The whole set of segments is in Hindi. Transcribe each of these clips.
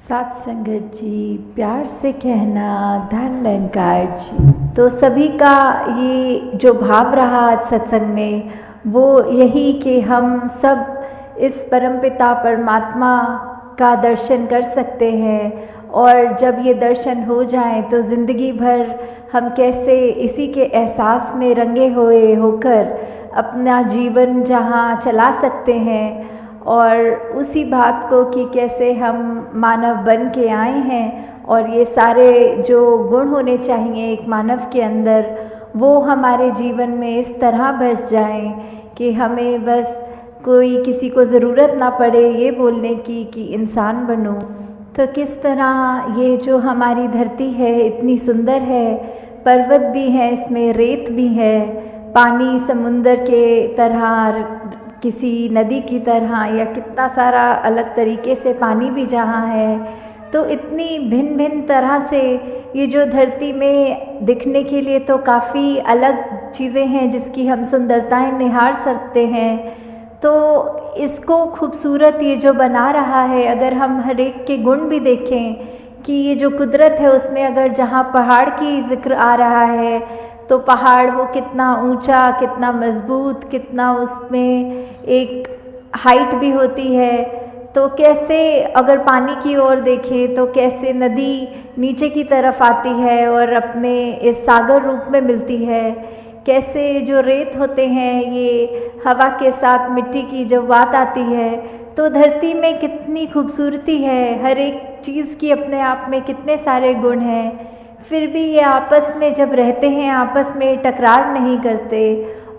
सात संगत जी, प्यार से कहना धन अलंकार जी। तो सभी का ये जो भाव रहा आज सत्संग में वो यही कि हम सब इस परमपिता परमात्मा का दर्शन कर सकते हैं, और जब ये दर्शन हो जाए तो ज़िंदगी भर हम कैसे इसी के एहसास में रंगे हुए होकर अपना जीवन जहाँ चला सकते हैं, और उसी बात को कि कैसे हम मानव बन के आए हैं और ये सारे जो गुण होने चाहिए एक मानव के अंदर वो हमारे जीवन में इस तरह बस जाएं कि हमें बस कोई किसी को ज़रूरत ना पड़े ये बोलने की कि इंसान बनो। तो किस तरह ये जो हमारी धरती है इतनी सुंदर है, पर्वत भी है, इसमें रेत भी है, पानी समुंदर के तरह, किसी नदी की तरह, या कितना सारा अलग तरीके से पानी भी जहाँ है, तो इतनी भिन्न भिन्न तरह से ये जो धरती में दिखने के लिए तो काफ़ी अलग चीज़ें हैं जिसकी हम सुंदरताएं निहार सकते हैं। तो इसको खूबसूरत ये जो बना रहा है, अगर हम हर एक के गुण भी देखें कि ये जो कुदरत है उसमें अगर जहाँ पहाड़ की जिक्र आ रहा है तो पहाड़ वो कितना ऊंचा, कितना मजबूत, कितना उसमें एक हाइट भी होती है। तो कैसे अगर पानी की ओर देखें तो कैसे नदी नीचे की तरफ आती है और अपने इस सागर रूप में मिलती है, कैसे जो रेत होते हैं ये हवा के साथ मिट्टी की जब बात आती है तो धरती में कितनी खूबसूरती है, हर एक चीज़ की अपने आप में कितने सारे गुण हैं। फिर भी ये आपस में जब रहते हैं आपस में टकरार नहीं करते,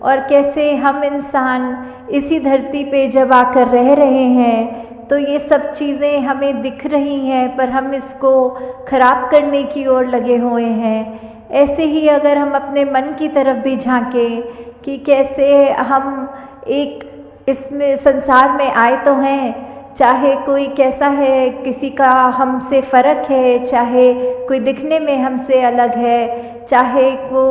और कैसे हम इंसान इसी धरती पे जब आकर रह रहे हैं तो ये सब चीज़ें हमें दिख रही हैं पर हम इसको ख़राब करने की ओर लगे हुए हैं। ऐसे ही अगर हम अपने मन की तरफ भी झांकें कि कैसे हम एक इसमें संसार में आए तो हैं, चाहे कोई कैसा है, किसी का हमसे फ़र्क है, चाहे कोई दिखने में हमसे अलग है, चाहे वो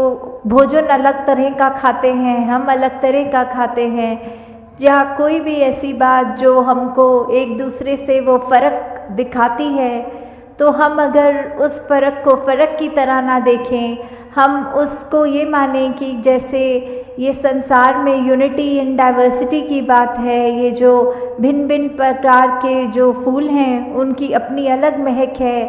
भोजन अलग तरह का खाते हैं, हम अलग तरह का खाते हैं, या कोई भी ऐसी बात जो हमको एक दूसरे से वो फ़र्क दिखाती है, तो हम अगर उस फ़र्क को फ़र्क की तरह ना देखें, हम उसको ये मानें कि जैसे ये संसार में यूनिटी इन डाइवर्सिटी की बात है, ये जो भिन्न भिन्न प्रकार के जो फूल हैं उनकी अपनी अलग महक है,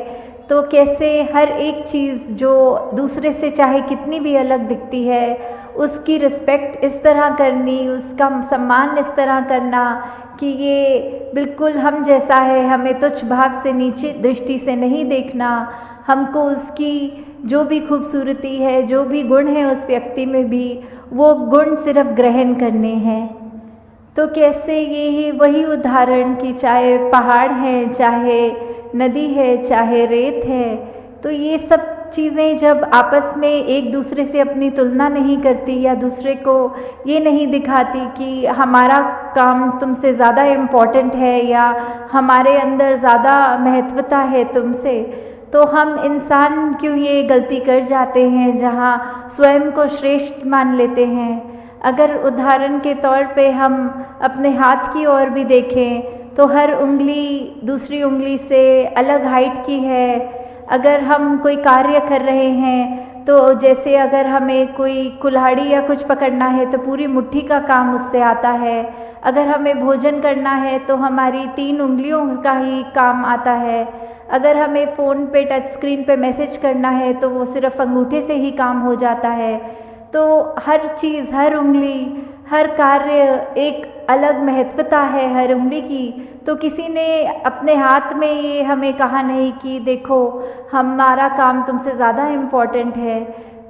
तो कैसे हर एक चीज़ जो दूसरे से चाहे कितनी भी अलग दिखती है उसकी रिस्पेक्ट इस तरह करनी, उसका सम्मान इस तरह करना कि ये बिल्कुल हम जैसा है, हमें तुच्छ भाव से नीचे दृष्टि से नहीं देखना, हमको उसकी जो भी खूबसूरती है, जो भी गुण है उस व्यक्ति में भी वो गुण सिर्फ ग्रहण करने हैं। तो कैसे ये वही उदाहरण कि चाहे पहाड़ है, चाहे नदी है, चाहे रेत है, तो ये सब चीज़ें जब आपस में एक दूसरे से अपनी तुलना नहीं करती या दूसरे को ये नहीं दिखाती कि हमारा काम तुमसे ज़्यादा इम्पॉर्टेंट है या हमारे अंदर ज़्यादा महत्वता है तुमसे, तो हम इंसान क्यों ये गलती कर जाते हैं जहाँ स्वयं को श्रेष्ठ मान लेते हैं। अगर उदाहरण के तौर पे हम अपने हाथ की ओर भी देखें तो हर उंगली दूसरी उंगली से अलग हाइट की है। अगर हम कोई कार्य कर रहे हैं तो जैसे अगर हमें कोई कुल्हाड़ी या कुछ पकड़ना है तो पूरी मुट्ठी का काम उससे आता है, अगर हमें भोजन करना है तो हमारी 3 उंगलियों का ही काम आता है, अगर हमें फ़ोन पे टच स्क्रीन पे मैसेज करना है तो वो सिर्फ अंगूठे से ही काम हो जाता है। तो हर चीज़, हर उंगली, हर कार्य एक अलग महत्वता है हर उंगली की। तो किसी ने अपने हाथ में ये हमें कहा नहीं कि देखो हमारा काम तुमसे ज़्यादा इम्पॉर्टेंट है।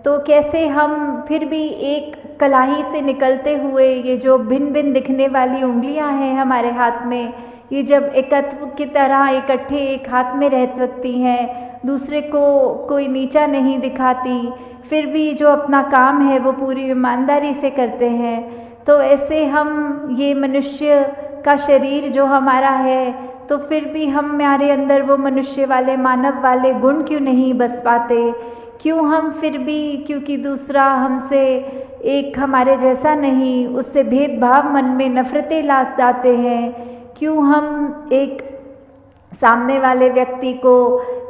तो कैसे हम फिर भी एक कलाई से निकलते हुए ये जो भिन्न भिन्न दिखने वाली उंगलियां हैं हमारे हाथ में, ये जब एकत्व की तरह इकट्ठे एक हाथ में रह सकती हैं, दूसरे को कोई नीचा नहीं दिखाती, फिर भी जो अपना काम है वो पूरी ईमानदारी से करते हैं, तो ऐसे हम ये मनुष्य का शरीर जो हमारा है, तो फिर भी हमारे अंदर वो मनुष्य वाले, मानव वाले गुण क्यों नहीं बस पाते? क्यों हम फिर भी, क्योंकि दूसरा हमसे एक हमारे जैसा नहीं, उससे भेदभाव मन में नफ़रतें लाद जाते हैं, क्यों हम एक सामने वाले व्यक्ति को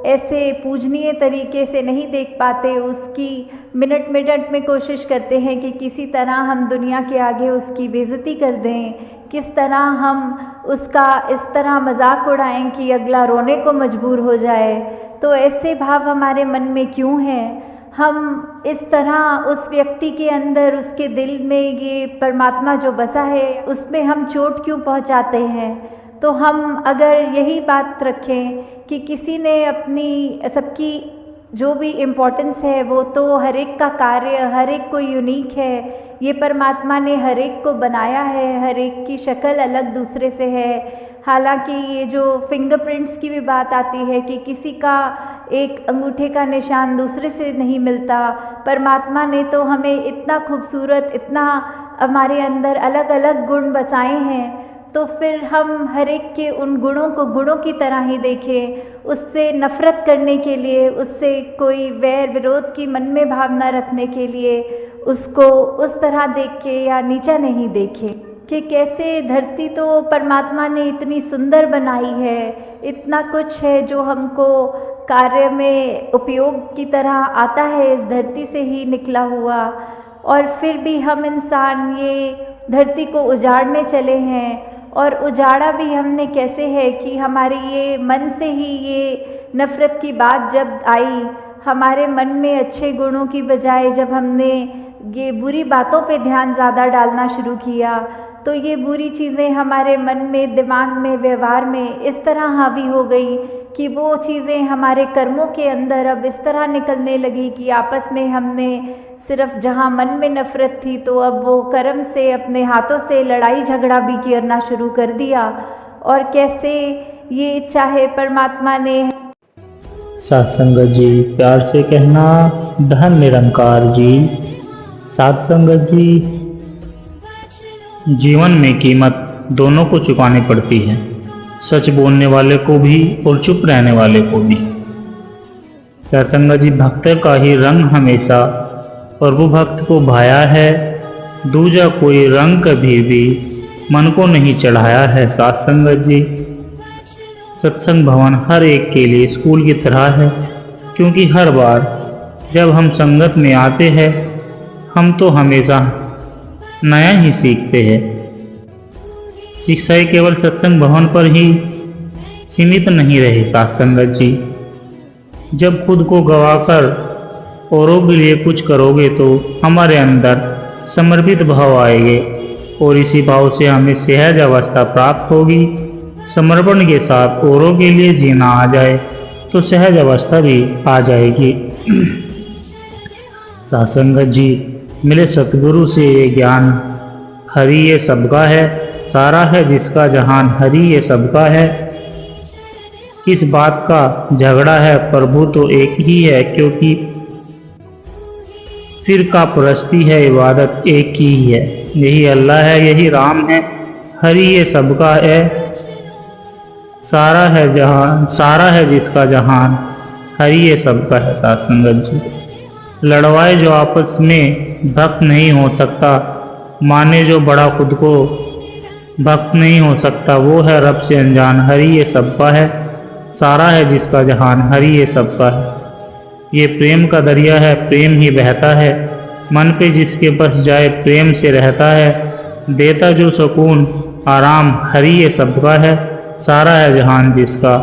ऐसे पूजनीय तरीके से नहीं देख पाते, उसकी मिनट मिनट में कोशिश करते हैं कि किसी तरह हम दुनिया के आगे उसकी बेइज्जती कर दें, किस तरह हम उसका इस तरह मजाक उड़ाएं कि अगला रोने को मजबूर हो जाए। तो ऐसे भाव हमारे मन में क्यों हैं? हम इस तरह उस व्यक्ति के अंदर, उसके दिल में ये परमात्मा जो बसा है उसमें हम चोट क्यों पहुंचाते हैं? तो हम अगर यही बात रखें कि किसी ने अपनी सबकी जो भी इम्पोर्टेंस है वो तो हर एक का कार्य, हर एक को यूनिक है, ये परमात्मा ने हर एक को बनाया है, हर एक की शक्ल अलग दूसरे से है। हालांकि ये जो फिंगरप्रिंट्स की भी बात आती है कि किसी का एक अंगूठे का निशान दूसरे से नहीं मिलता, परमात्मा ने तो हमें इतना खूबसूरत, इतना हमारे अंदर अलग अलग गुण बसाए हैं, तो फिर हम हर एक के उन गुणों को गुणों की तरह ही देखें। उससे नफ़रत करने के लिए, उससे कोई वैर विरोध की मन में भावना रखने के लिए उसको उस तरह देख के या नीचा नहीं देखें कि कैसे धरती तो परमात्मा ने इतनी सुंदर बनाई है, इतना कुछ है जो हमको कार्य में उपयोग की तरह आता है, इस धरती से ही निकला हुआ, और फिर भी हम इंसान ये धरती को उजाड़ने चले हैं। और उजाड़ा भी हमने कैसे है कि हमारे ये मन से ही ये नफ़रत की बात जब आई, हमारे मन में अच्छे गुणों की बजाय जब हमने ये बुरी बातों पे ध्यान ज़्यादा डालना शुरू किया, तो ये बुरी चीज़ें हमारे मन में, दिमाग में, व्यवहार में इस तरह हावी हो गई कि वो चीज़ें हमारे कर्मों के अंदर अब इस तरह निकलने लगी कि आपस में हमने सिर्फ जहाँ मन में नफ़रत थी तो अब वो कर्म से, अपने हाथों से लड़ाई झगड़ा भी करना शुरू कर दिया। और कैसे ये चाहे परमात्मा ने। साध संगत जी, प्यार से कहना धन निरंकार जी। साध संगत जी, जीवन में कीमत दोनों को चुकानी पड़ती है, सच बोलने वाले को भी और चुप रहने वाले को भी। साध संगत जी, भक्त का ही रंग हमेशा प्रभु भक्त को भाया है, दूजा कोई रंग कभी भी मन को नहीं चढ़ाया है। साध संगत जी, सत्संग भवन हर एक के लिए स्कूल की तरह है, क्योंकि हर बार जब हम संगत में आते हैं हम तो हमेशा नया ही सीखते हैं। शिक्षाएं केवल सत्संग भवन पर ही सीमित नहीं रहे। साध संगत जी, जब खुद को गवाकर औरों के लिए कुछ करोगे तो हमारे अंदर समर्पित भाव आएंगे और इसी भाव से हमें सहज अवस्था प्राप्त होगी। समर्पण के साथ औरों के लिए जीना आ जाए तो सहज अवस्था भी आ जाएगी। साध संगत जी, मिले सतगुरु से ये ज्ञान, हरि ये सबका है, सारा है जिसका जहान, हरि ये सबका है। किस बात का झगड़ा है, प्रभु तो एक ही है, क्योंकि सिर का परस्ती है, इबादत एक ही है। यही अल्लाह है, यही राम है, हरि ये सबका है, सारा है जहान, सारा है जिसका जहान, हरि ये सबका है। साध संगत जी, लड़वाए जो आपस में भक्त नहीं हो सकता, माने जो बड़ा खुद को भक्त नहीं हो सकता, वो है रब से अनजान, हरि ये सबका है, सारा है जिसका जहान, हरि ये सबका है। ये प्रेम का दरिया है, प्रेम ही बहता है, मन पे जिसके बस जाए प्रेम से रहता है, देता जो सुकून आराम, हरि ये सबका है, सारा है जहान जिसका,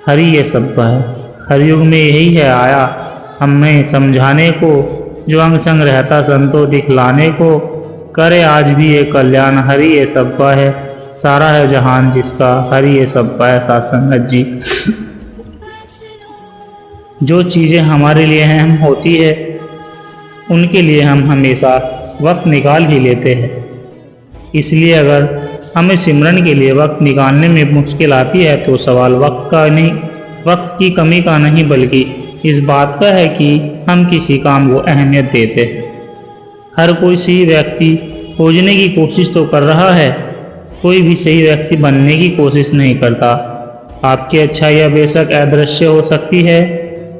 हरि ये सबका है। हरियुग में यही है आया हमें समझाने को, जो अंग संग रहता संतों दिखलाने को, करे आज भी ये कल्याण, हरि ये सबका है, सारा है जहान जिसका, हरि ये सबका है। साध संगत जी, जो चीज़ें हमारे लिए अहम होती है उनके लिए हम हमेशा वक्त निकाल ही लेते हैं। इसलिए अगर हमें सिमरन के लिए वक्त निकालने में मुश्किल आती है तो सवाल वक्त का नहीं, वक्त की कमी का नहीं, बल्कि इस बात का है कि हम किसी काम को अहमियत देते हैं। हर कोई सही व्यक्ति खोजने की कोशिश तो कर रहा है, कोई भी सही व्यक्ति बनने की कोशिश नहीं करता। आपकी अच्छाइयाँ बेशक अदृश्य हो सकती है,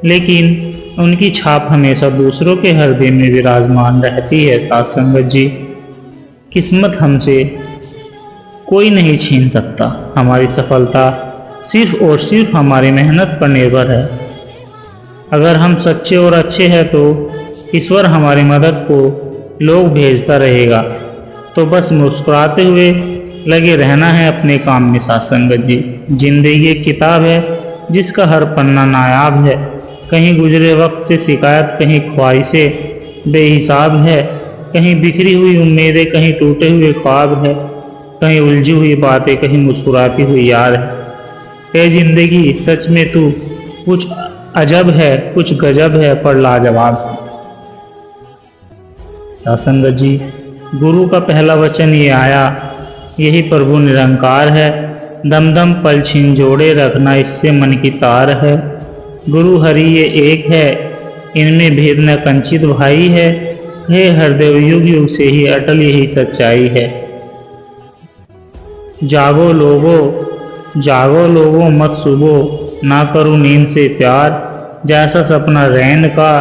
लेकिन उनकी छाप हमेशा दूसरों के हृदय में विराजमान रहती है। साध संगत जी, किस्मत हमसे कोई नहीं छीन सकता, हमारी सफलता सिर्फ और सिर्फ हमारी मेहनत पर निर्भर है। अगर हम सच्चे और अच्छे हैं तो ईश्वर हमारी मदद को लोग भेजता रहेगा। तो बस मुस्कुराते हुए लगे रहना है अपने काम में साथ संगत जी। जिंदगी एक किताब है जिसका हर पन्ना नायाब है। कहीं गुजरे वक्त से शिकायत, कहीं ख्वाहिशें बेहिसाब है, कहीं बिखरी हुई उम्मीदें, कहीं टूटे हुए ख्वाब है, कहीं उलझी हुई बातें, कहीं मुस्कुराती हुई याद है। ए जिंदगी सच में तू कुछ अजब है, कुछ गजब है, पर लाजवाब है। संगत जी, गुरु का पहला वचन ये आया, यही प्रभु निरंकार है। दम दम पल छीन जोड़े रखना, इससे मन की तार है। गुरु हरि ये एक है, इनमें भेद न कंचित भाई है। कहे हरदेव युग युग से ही अटल यही सच्चाई है। जागो लोगो मत सुबो, ना करो नींद से प्यार। जैसा सपना रैन का,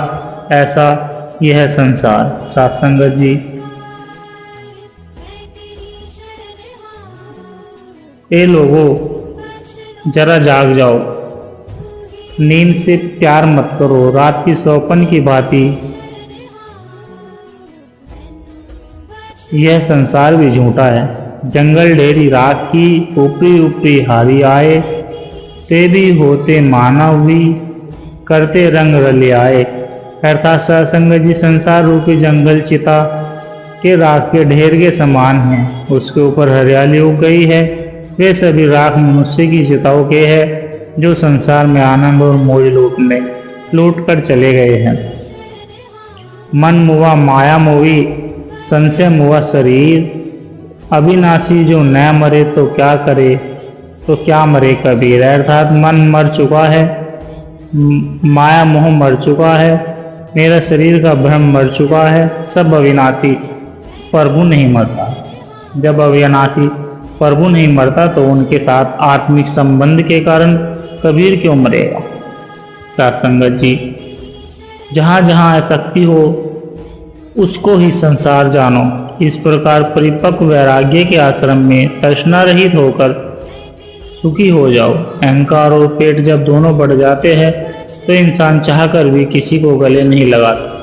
ऐसा यह संसार। साथ संगत जी, ए लोगो जरा जाग जाओ, नींद से प्यार मत करो। रात की सौपन की भांति यह संसार भी झूठा है। जंगल ढेरी रात की, ऊपरी ऊपरी हारी आए। ते भी होते मानव भी, करते रंग रले आए। अर्थात सत्संग जी, संसार रूपी जंगल चिता के राख के ढेर के समान है। उसके ऊपर हरियाली उग गई है। वे सभी राख मनुष्य की चिताओं के हैं जो संसार में आनंद और मौज लूट कर चले गए हैं। मन मुआ माया मोवी, संशय मुआ शरीर। अविनाशी जो न मरे तो क्या करे, तो क्या मरे कबीर। अर्थात मन मर चुका है, माया मोह मर चुका है, मेरा शरीर का भ्रम मर चुका है। सब अविनाशी, प्रभु नहीं मरता। जब अविनाशी प्रभु नहीं मरता तो उनके साथ आत्मिक संबंध के कारण कबीर क्यों मरेगा। साथ संगत जी, जहाँ जहाँ आसक्ति हो उसको ही संसार जानो। इस प्रकार परिपक्व वैराग्य के आश्रम में तृष्णा रहित होकर सुखी हो जाओ। अहंकार और पेट जब दोनों बढ़ जाते हैं तो इंसान चाहकर भी किसी को गले नहीं लगा सकता।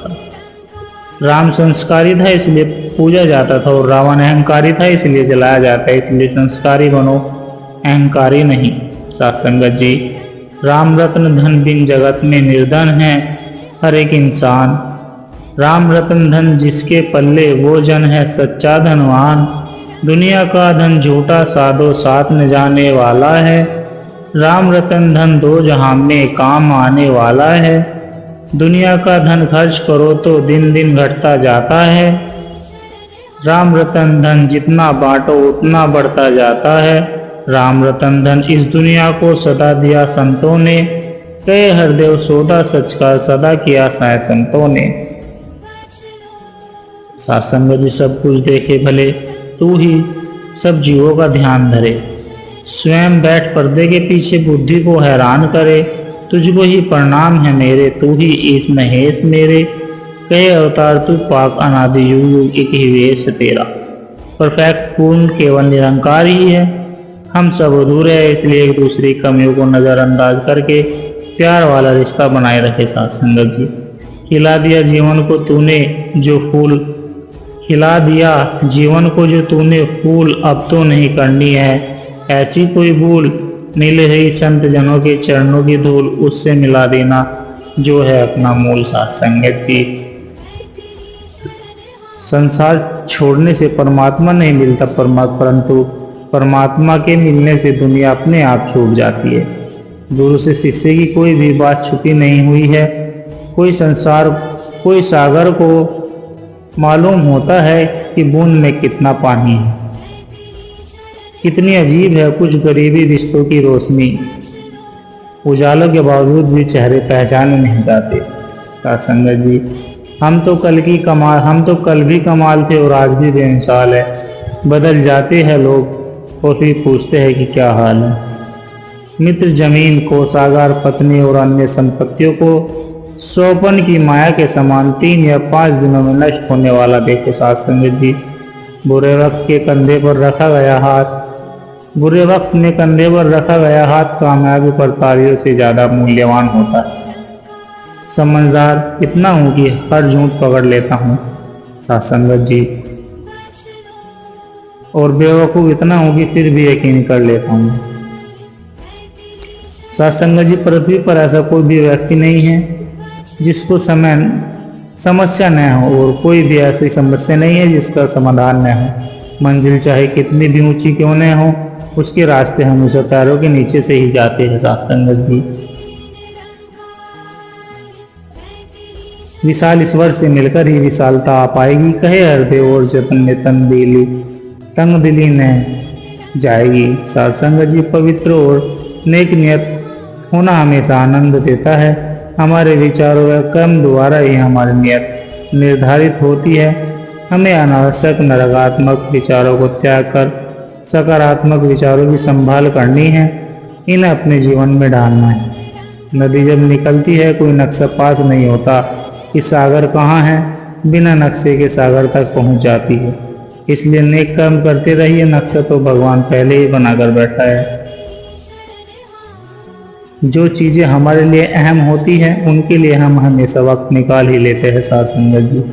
राम संस्कारी था इसलिए पूजा जाता था, और रावण अहंकारी था इसलिए जलाया जाता है। इसलिए संस्कारी बनो, अहंकारी नहीं। साथ संगत जी, राम रत्न धन बिन जगत में निर्धन है हर एक इंसान। राम रत्न धन जिसके पल्ले वो जन है सच्चा धनवान। दुनिया का धन झूठा साधो साथ न जाने वाला है। राम रतन धन दो जहां में काम आने वाला है। दुनिया का धन खर्च करो तो दिन दिन घटता जाता है। राम रतन धन जितना बांटो उतना बढ़ता जाता है। राम रतन धन इस दुनिया को सदा दिया संतों ने। कहे हरदेव सौदा सच का सदा किया साय संतों ने। सात्संग जी, सब कुछ देखे भले तू ही सब जीवों का ध्यान धरे। स्वयं बैठ पर्दे के पीछे बुद्धि को हैरान करे। तुझको ही प्रणाम है मेरे, तू ही ईश महेश मेरे। कहे अवतार तू पाक अनादि युग युग एक ही वेश तेरा। परफेक्ट पूर्ण केवल निरंकार ही है। हम सब अधूरे हैं, इसलिए एक दूसरी कमियों को नज़रअंदाज करके प्यार वाला रिश्ता बनाए रखे। साथ संगत जी, खिला दिया जीवन को तूने जो फूल, खिला दिया जीवन को जो तूने फूल, अब तो नहीं करनी है ऐसी कोई भूल। मिल रही संत जनों के चरणों की धूल, उससे मिला देना जो है अपना मूल। साथ संगत जी, संसार छोड़ने से परमात्मा नहीं मिलता, परंतु परमात्मा के मिलने से दुनिया अपने आप छूट जाती है। गुरु से शिष्य की कोई भी बात छुपी नहीं हुई है। कोई सागर को मालूम होता है कि बूंद में कितना पानी है। कितनी अजीब है कुछ गरीबी रिश्तों की रोशनी, उजालों के बावजूद भी चेहरे पहचाने नहीं जाते। साथ संगत जी, हम तो कल भी कमाल थे और आज भी बेमिसाल है। बदल जाते हैं लोग और फिर पूछते हैं कि क्या हाल है। मित्र जमीन, कोषागार, पत्नी और अन्य संपत्तियों को सौपन की माया के समान 3 या 5 दिनों में नष्ट होने वाला देखो। साथ संगत जी, बुरे वक्त के कंधे पर रखा गया हाथ बुरे वक्त में कंधे पर रखा गया हाथ कामयाबी पर तालियों से ज्यादा मूल्यवान होता है। समझदार इतना हूं कि हर झूठ पकड़ लेता हूँ साथ संगत जी, और बेवकूफ इतना हूं कि फिर भी यकीन कर लेता हूँ साथ संगत जी। पृथ्वी पर ऐसा कोई भी व्यक्ति नहीं है जिसको समस्या न हो, और कोई भी ऐसी समस्या नहीं है जिसका समाधान न हो। मंजिल चाहे कितनी भी ऊंची क्यों न हो, उसके रास्ते हमेशा पैरों के नीचे से ही जाते हैं साथ संगत जी। विशाल ईश्वर से मिलकर ही विशालता आ पाएगी, कहे हृदय और जतन में तंग दिली न जाएगी साथ संगत जी। पवित्र और नेक नियत होना हमेशा आनंद देता है। हमारे विचारों व कर्म द्वारा ही हमारी नियत निर्धारित होती है। हमें अनावश्यक नकारात्मक विचारों को त्याग कर सकारात्मक विचारों की संभाल करनी है, इन्हें अपने जीवन में डालना है। नदी जब निकलती है कोई नक्शा पास नहीं होता कि सागर कहाँ है, बिना नक्शे के सागर तक पहुँच जाती है। इसलिए नेक कर्म करते रहिए, नक्शा तो भगवान पहले ही बनाकर बैठा है। जो चीजें हमारे लिए अहम होती हैं उनके लिए हम हमेशा वक्त निकाल ही लेते हैं साथ संगत जी।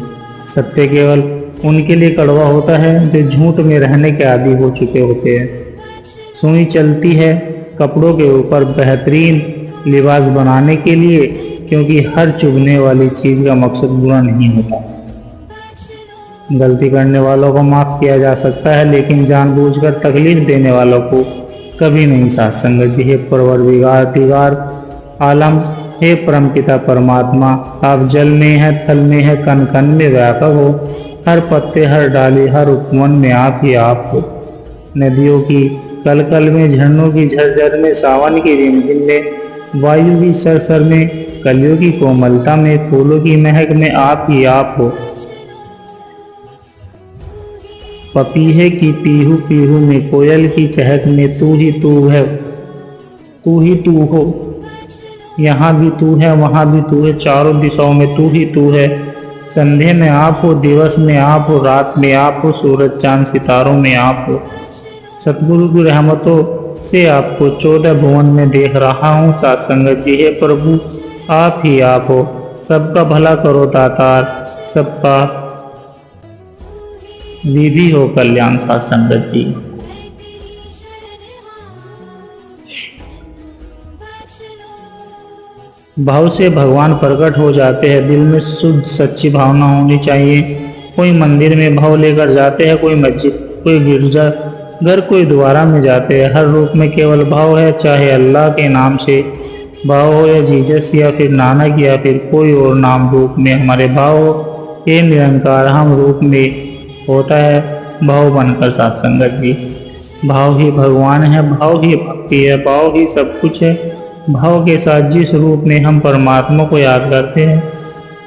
सत्य केवल उनके लिए कड़वा होता है जो झूठ में रहने के आदी हो चुके होते हैं। सुई चलती है कपड़ों के ऊपर बेहतरीन लिबास बनाने के लिए, क्योंकि हर चुभने वाली चीज का मकसद बुरा नहीं होता। गलती करने वालों को माफ किया जा सकता है, लेकिन जानबूझकर तकलीफ देने वालों को कभी नहीं साथ संगत जी। हे परवरदिगार आलम, हे परमपिता परमात्मा, आप जल में है, थल में है, कण कण में व्यापक हो। हर पत्ते, हर डाली, हर उपवन में आप ही आप हो। नदियों की कलकल में, झरनों की झरझर में, सावन की रिमझिम में, वायु की सरसर में, कलियों की कोमलता में, फूलों की महक में आप ही आप हो। पपीहे की पीहू पीहू में, कोयल की चहक में, तू ही तू है, तू ही तू हो। यहाँ भी तू है, वहाँ भी तू है, चारों दिशाओं में तू ही तू है। संध्या में आप हो, दिवस में आप हो, रात में आप हो, सूरज चांद सितारों में आप हो। सतगुरु की रहमतों से आपको 14 भुवन में देख रहा हूँ साथ संगत जी। हे प्रभु आप ही आप हो, सबका भला करो दातार, सबका विधि हो कल्याण साथ संगत जी। भाव से भगवान प्रकट हो जाते हैं। दिल में शुद्ध सच्ची भावना होनी चाहिए। कोई मंदिर में भाव लेकर जाते हैं, कोई मस्जिद, कोई गिरजा घर, कोई द्वारा में जाते हैं। हर रूप में केवल भाव है, चाहे अल्लाह के नाम से भाव हो या जीसस या फिर नानक या फिर कोई और नाम रूप में हमारे भाव हो। ये निरंकार हम रूप में होता है भाव बनकर साथ संगत जी। भाव ही भगवान है, भाव ही भक्ति है, भाव ही सब कुछ है। भाव के साथ जिस रूप में हम परमात्मा को याद करते हैं,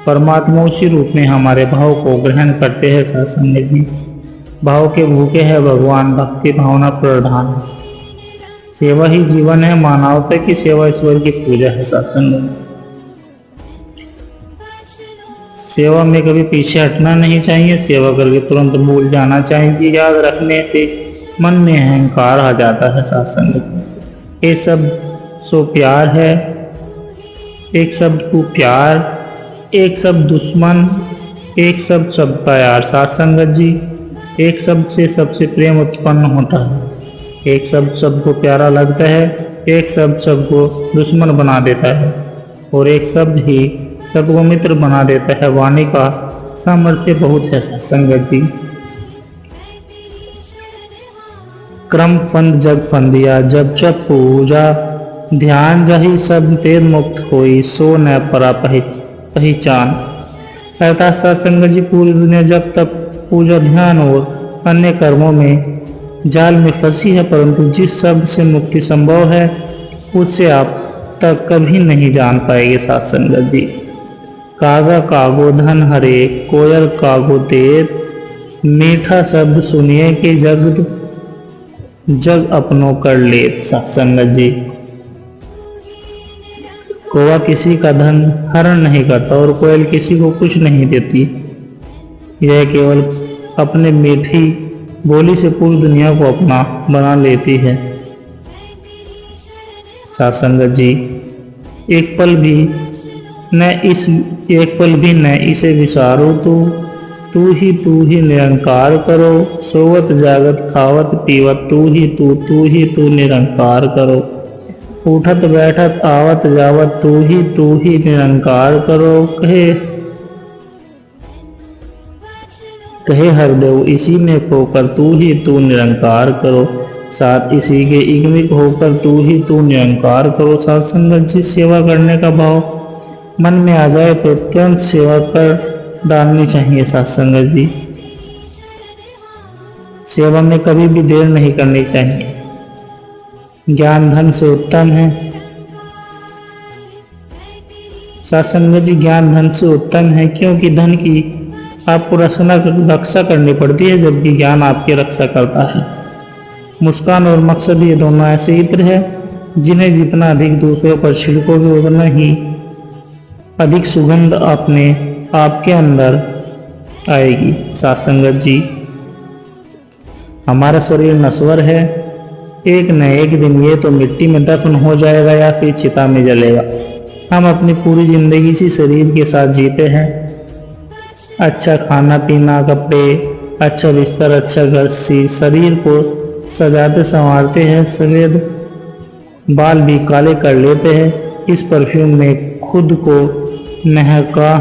परमात्मा उसी रूप में हमारे भाव को ग्रहण करते हैं साथ संगत जी। भाव के भूखे है भगवान, भक्ति भावना प्रधान। सेवा ही जीवन है, मानवता की सेवा ईश्वर की पूजा है साथ संगत। सेवा में कभी पीछे हटना नहीं चाहिए, सेवा करके तुरंत भूल जाना चाहिए। याद रखने से मन में अहंकार आ जाता है साथ संगत। ये सब सो प्यार है, एक शब्द को प्यार, एक शब्द दुश्मन, एक शब्द सबका यार साथ संगत जी। एक शब्द से सबसे प्रेम उत्पन्न होता है। एक शब्द सबको प्यारा लगता है, एक शब्द सबको दुश्मन बना देता है, और एक शब्द ही सबको मित्र बना देता है। वाणी का सामर्थ्य बहुत है साथ संगत जी। क्रम फंद जग फंदिया, जब जब पूजा, ध्यान जही सब तेज मुक्त होई, सो न परा पहचान। अर्थात साथ संगत जी पूरी दुनिया जब तक पूजा, ध्यान और अन्य कर्मों में जाल में फंसी है, परंतु जिस शब्द से मुक्ति संभव है उससे आप तक कभी नहीं जान पाएंगे साथ संगत जी। कागा कागो धन हरे, कोयल कागो देर, मीठा शब्द सुनिए कि जग अपनों कर ले साथ संगत जी। कौवा किसी का धन हरण नहीं करता और कोयल किसी को कुछ नहीं देती। यह केवल अपने मीठी बोली से पूरी दुनिया को अपना बना लेती है। साथ संगत जी, एक पल भी न इसे विसारो तू ही निरंकार करो। सोवत जागत खावत पीवत तू ही तू निरंकार करो। उठत बैठत आवत जावत तू ही निरंकार करो। कहे हरदेव इसी में खोकर तू निरंकार करो। साथ इसी के इग्मिक होकर तू निरंकार करो। साथ संगत जी, सेवा करने का भाव मन में आ जाए तो तुरंत सेवा कर डालनी चाहिए। साथ संगत जी, सेवा में कभी भी देर नहीं करनी चाहिए। ज्ञान धन से उत्तम है। साथ संगत जी, ज्ञान धन से उत्तम है, क्योंकि धन की आपको रक्षा करनी पड़ती है, जबकि ज्ञान आपकी रक्षा करता है। मुस्कान और मकसद ये दोनों ऐसे इत्र है जिन्हें जितना अधिक दूसरों पर छिड़कोगे उतना ही अधिक सुगंध अपने आपके अंदर आएगी। साथ संगत जी, हमारा शरीर नश्वर है, एक न एक दिन ये तो मिट्टी में दफन हो जाएगा या फिर चिता में जलेगा। हम अपनी पूरी जिंदगी इसी शरीर के साथ जीते हैं। अच्छा खाना पीना, कपड़े, अच्छा बिस्तर, अच्छा घर, शरीर को सजाते संवारते हैं, सफेद बाल भी काले कर लेते हैं, इस परफ्यूम में खुद को महका।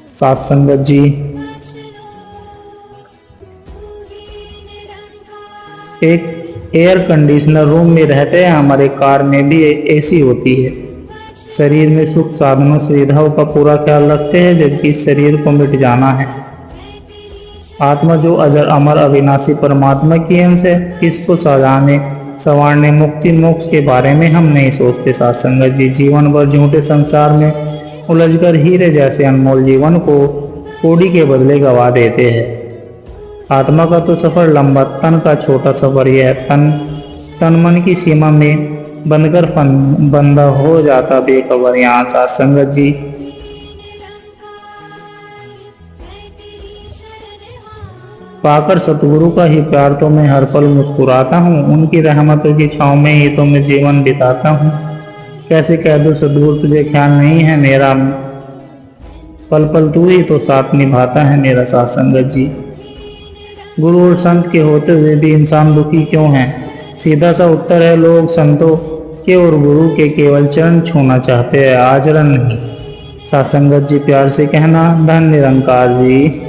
साथ संगत जी, एक एयर कंडीशनर रूम में रहते हैं, हमारे कार में भी एसी होती है। शरीर में सुख साधनों सुविधाओं का पूरा ख्याल रखते हैं, जबकि इस शरीर को मिट जाना है। आत्मा जो अजर अमर अविनाशी परमात्मा की अंश है, इसको सजाने संवारने मुक्ति मोक्ष के बारे में हम नहीं सोचते। साथ संगत जी, जीवन भर झूठे संसार में उलझकर हीरे जैसे अनमोल जीवन को कौड़ी के बदले गवा देते हैं। आत्मा का तो सफर लंबा, तन का छोटा सफर यह तन मन की सीमा में बंधकर बंधा हो जाता बेखबर यहाँ। साथ संगत जी, पाकर सतगुरु का ही प्यार तो मैं हर पल मुस्कुराता हूँ, उनकी रहमतों की छाँव में ही तो मैं जीवन बिताता हूँ। कैसे कह दूँ सतगुरु तुझे ख्याल नहीं है मेरा, पल पल तू ही तो साथ निभाता है मेरा। साथ संगत जी, गुरु और संत के होते हुए भी इंसान दुखी क्यों है? सीधा सा उत्तर है, लोग संतों के और गुरु के केवल चरण छूना चाहते हैं, आचरण नहीं। साथ संगत जी, प्यार से कहना, धन निरंकार जी।